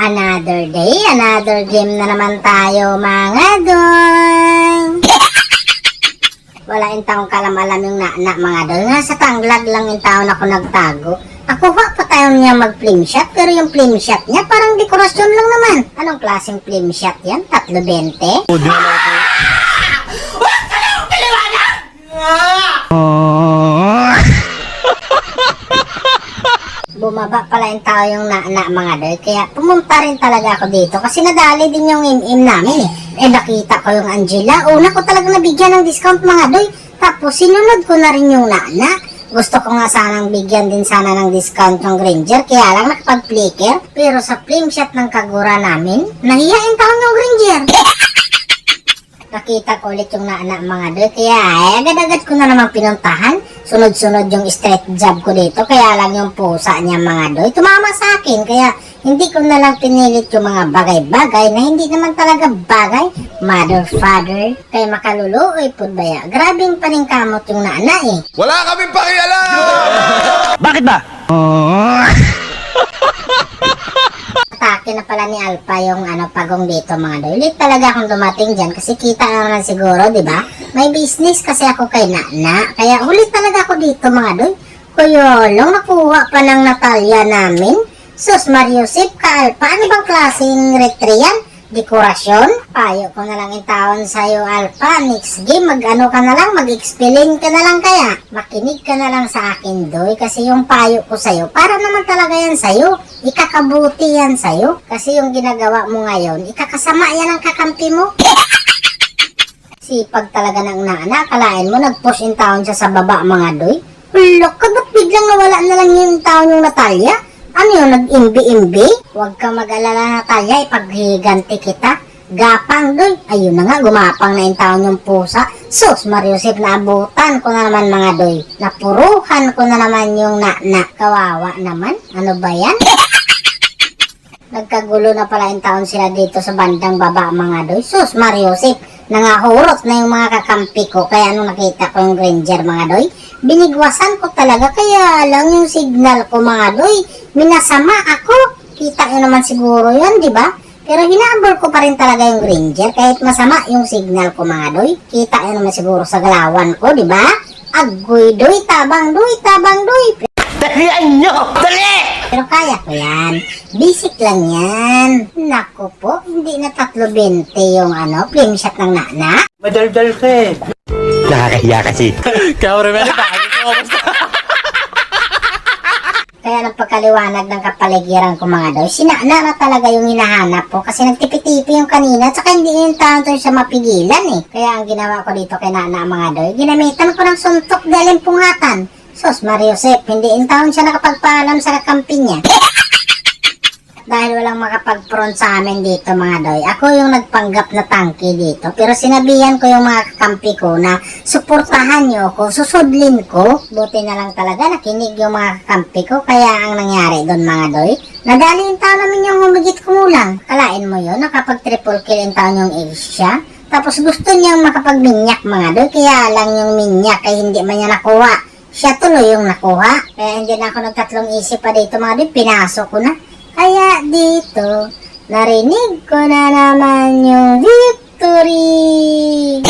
Another day, another game na naman tayo mga doy. Wala yung taong kalam-alam yung na mga doy. Nga sa tanglag lang yung taon ako nagtago. Nakuha pa tayo niya mag-flame shot, pero yung flame shot niya parang dekorasyon lang naman. Anong klaseng flame shot yan? 3.20? Bumaba pala yung tao yung na mga doy. Kaya pumunta rin talaga ako dito. Kasi nadali din yung im-im namin eh. Nakita ko yung Angela. Una ko talaga nabigyan ng discount mga doy. Tapos sinunod ko na rin yung na. Gusto ko nga sanang bigyan din sana ng discount ng Granger. Kaya lang nakapag-flicker. Pero sa flame shot ng kagura namin, nahihain taon yung Granger. Nakita ko ulit yung na mga doy. Kaya agad-agad ko na naman pinuntahan. Sunod-sunod yung straight jab ko dito. Kaya lang yung pusa niya mga doy tumama sa akin. Kaya hindi ko na lang pinilit yung mga bagay-bagay na hindi naman talaga bagay. Mother, father. Kaya makaluluoy po ba ya? Grabing paningkamot yung na eh. Wala kaming pakialam! Bakit ba? Atake na pala ni Alpha yung pagong dito mga doy. Ulit talaga akong dumating dyan kasi kita naman siguro, di ba? May business kasi ako kay na. Kaya ulit talaga ako dito mga doy. Kuyolong nakuha pa ng Natalia namin. Sus Mariusip ka Alpha, ano bang klaseng retry yan? Dekorasyon? Payo ko na lang yung taon sa'yo Alpha. Next game, mag-ano ka na lang, mag-explain ka na lang kaya. Makinig ka na lang sa akin doy kasi yung payo ko sa'yo, para naman talaga yan sa'yo. Ikakabuti yan sa'yo. Kasi yung ginagawa mo ngayon, ikakasama yan ang kakampi mo. Sipag talaga ng nana, kalain mo, nag-push in taon siya sa baba mga doy. Loko, ba't biglang nawala na lang yung taon yung Natalia? Ano yun, nag-imbi-imbi? Huwag kang mag-alala Natalia, ipaghiganti kita. Gapang doy. Ayun na nga, gumapang na yung taon yung pusa. Sus, Mariusip, naabutan ko na naman mga doy. Napuruhan ko na naman yung na. Kawawa naman. Ano ba yan? Nagkagulo na pala yung taon sila dito sa bandang baba mga doy. Sus, Mariusip, nangahurot na yung mga kakampi ko. Kaya nung nakita ko yung Granger mga doy, binigwasan ko talaga. Kaya lang yung signal ko mga doy, minasama ako. Kita nyo naman siguro yun, di ba? Pero hinabol ko pa rin talaga yung Granger kahit masama yung signal ko mga doy. Kita nyo naman siguro sa galawan ko, di ba? Agoy doy, tabang doy, tabang doy. Dalian nyo! Dali! Pero kaya ko yan. Basic lang yan. Naku po, hindi na 3.20 yung flame shot ng na. Madaldal ka eh. Nakakahiya kasi. Kaya rin meron tayo. Kaya ng pagkaliwanag ng kapaligiran ko mga doy, sinana na talaga yung hinahanap ko kasi nagtipi-tipi yung kanina at saka hindi yung taon siya mapigilan eh. Kaya ang ginawa ko dito kay nana mga doy, ginamitan ko ng suntok galing pungatan. Sus Mariusip, hindi in taon siya nakapagpaalam sa kakampi niya. Dahil walang makapag-front sa amin dito mga doy, ako yung nagpanggap na tangki dito. Pero sinabihan ko yung mga kakampi ko na suportahan nyo ako, susudlin ko. Buti na lang talaga nakinig yung mga kakampi ko. Kaya ang nangyari doon mga doy, nadali yung taon namin yung humigit kumulang. Kalain mo yun, nakapag-triple kill yung taon yung ace siya. Tapos gusto niyang makapag-minyak mga doy, kaya lang yung minyak ay hindi man niya nakuha. Siya tuloy yung nakuha. Kaya hindi na ako nagtatlong isip pa dito mga doy, pinasok ko na. Kaya dito, narinig ko na naman yung victory!